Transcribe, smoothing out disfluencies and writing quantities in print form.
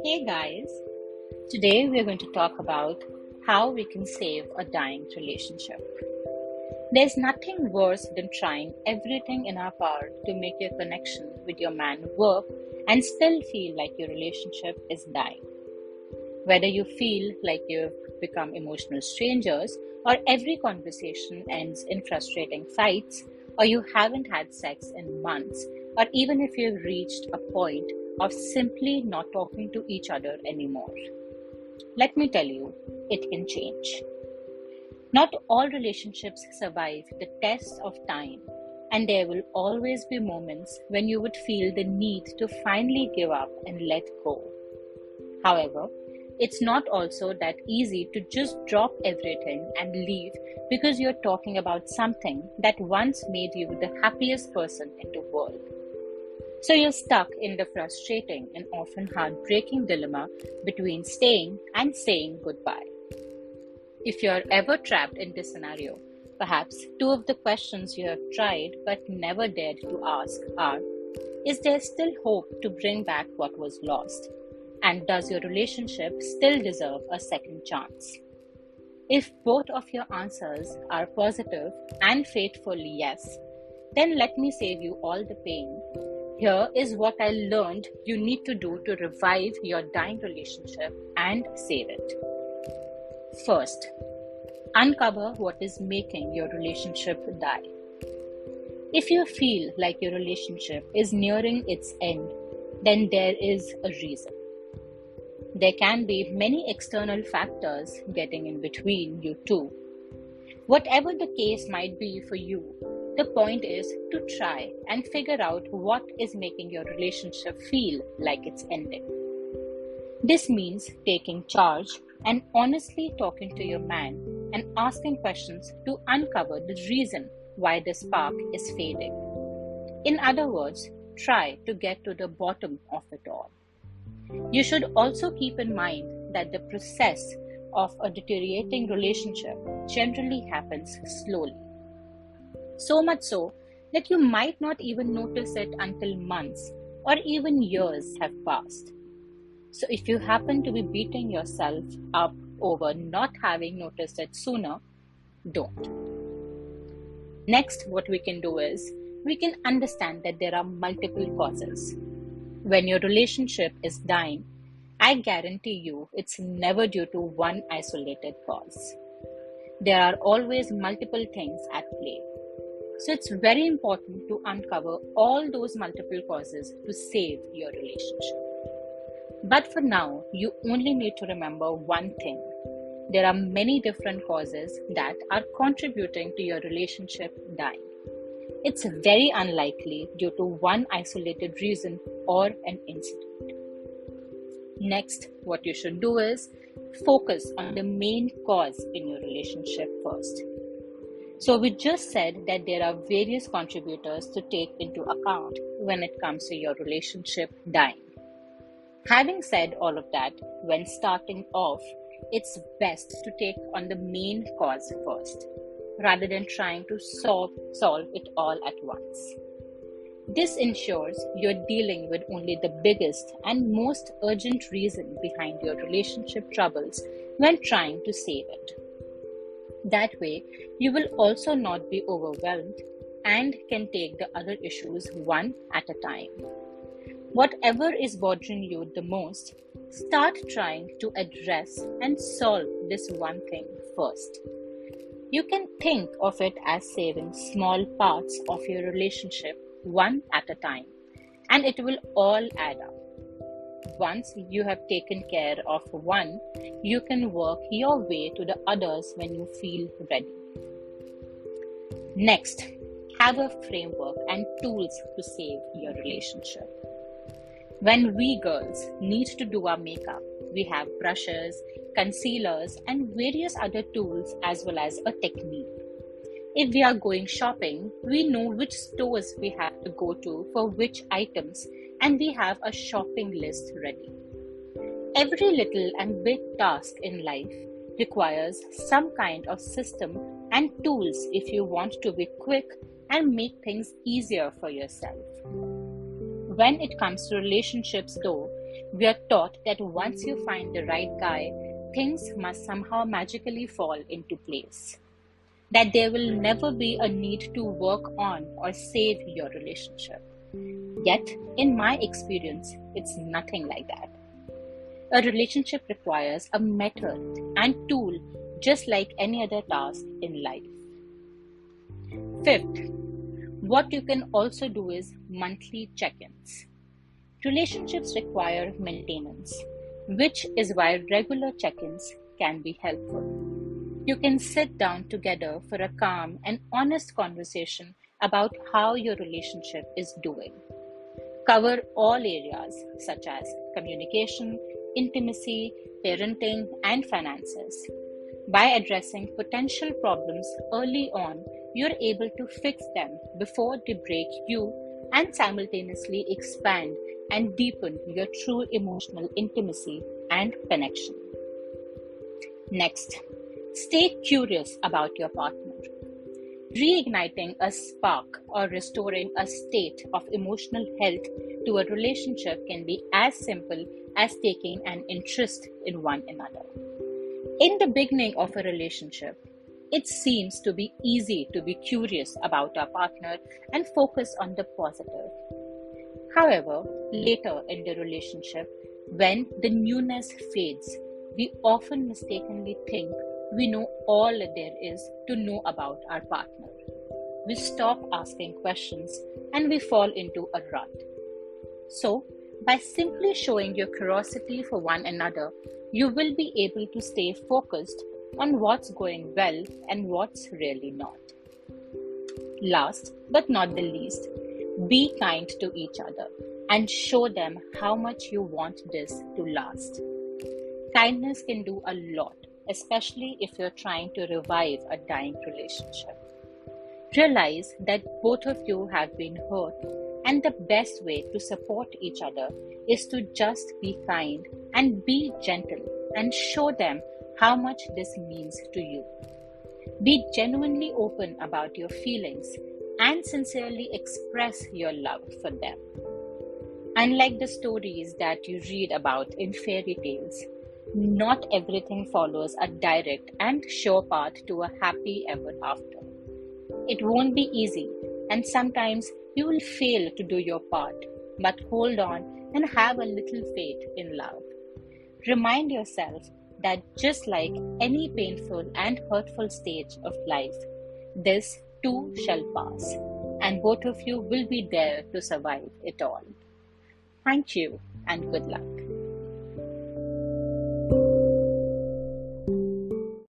Hey guys, today we're going to talk about how we can save a dying relationship. There's nothing worse than trying everything in our power to make your connection with your man work and still feel like your relationship is dying. Whether you feel like you've become emotional strangers, or every conversation ends in frustrating fights, or you haven't had sex in months, or even if you've reached a point of simply not talking to each other anymore. Let me tell you, it can change. Not all relationships survive the test of time, and there will always be moments when you would feel the need to finally give up and let go. However, it's not also that easy to just drop everything and leave because you're talking about something that once made you the happiest person in the world. So you're stuck in the frustrating and often heartbreaking dilemma between staying and saying goodbye. If you're ever trapped in this scenario, perhaps two of the questions you have tried but never dared to ask are: is there still hope to bring back what was lost? And does your relationship still deserve a second chance? If both of your answers are positive and faithful yes, then let me save you all the pain. Here is what I learned you need to do to revive your dying relationship and save it. First, uncover what is making your relationship die. If you feel like your relationship is nearing its end, then there is a reason. There can be many external factors getting in between you two. Whatever the case might be for you, the point is to try and figure out what is making your relationship feel like it's ending. This means taking charge and honestly talking to your man and asking questions to uncover the reason why the spark is fading. In other words, try to get to the bottom of it all. You should also keep in mind that the process of a deteriorating relationship generally happens slowly. So much so that you might not even notice it until months or even years have passed. So if you happen to be beating yourself up over not having noticed it sooner, don't. Next, what we can do is we can understand that there are multiple causes. When your relationship is dying, I guarantee you it's never due to one isolated cause. There are always multiple things at play. So it's very important to uncover all those multiple causes to save your relationship. But for now, you only need to remember one thing. There are many different causes that are contributing to your relationship dying. It's very unlikely due to one isolated reason or an incident. Next, what you should do is focus on the main cause in your relationship first. So we just said that there are various contributors to take into account when it comes to your relationship dying. Having said all of that, when starting off, it's best to take on the main cause first, rather than trying to solve it all at once. This ensures you're dealing with only the biggest and most urgent reason behind your relationship troubles when trying to save it. That way, you will also not be overwhelmed and can take the other issues one at a time. Whatever is bothering you the most, start trying to address and solve this one thing first. You can think of it as saving small parts of your relationship one at a time, and it will all add up. Once you have taken care of one, you can work your way to the others when you feel ready. Next, have a framework and tools to save your relationship. When we girls need to do our makeup, we have brushes, concealers, and various other tools as well as a technique. If we are going shopping, we know which stores we have to go to for which items, and we have a shopping list ready. Every little and big task in life requires some kind of system and tools if you want to be quick and make things easier for yourself. When it comes to relationships though, We are taught that once you find the right guy, things must somehow magically fall into place. That there will never be a need to work on or save your relationship. Yet, in my experience, it's nothing like that. A relationship requires a method and tool just like any other task in life. Fifth, what you can also do is monthly check-ins. Relationships require maintenance, which is why regular check-ins can be helpful. You can sit down together for a calm and honest conversation about how your relationship is doing. Cover all areas such as communication, intimacy, parenting, and finances. By addressing potential problems early on, you're able to fix them before they break you and simultaneously expand and deepen your true emotional intimacy and connection. Next, stay curious about your partner. Reigniting a spark or restoring a state of emotional health to a relationship can be as simple as taking an interest in one another. In the beginning of a relationship, it seems to be easy to be curious about our partner and focus on the positive. However, later in the relationship, when the newness fades, we often mistakenly think we know all there is to know about our partner. We stop asking questions and we fall into a rut. So, by simply showing your curiosity for one another, you will be able to stay focused on what's going well and what's really not. Last but not the least, be kind to each other and show them how much you want this to last. Kindness can do a lot, especially if you're trying to revive a dying relationship. Realize that both of you have been hurt, and the best way to support each other is to just be kind and be gentle and show them how much this means to you. Be genuinely open about your feelings and sincerely express your love for them. Unlike the stories that you read about in fairy tales, not everything follows a direct and sure path to a happy ever after. It won't be easy, and sometimes you will fail to do your part, but hold on and have a little faith in love. Remind yourself that just like any painful and hurtful stage of life, this too shall pass, and both of you will be there to survive it all. Thank you and good luck.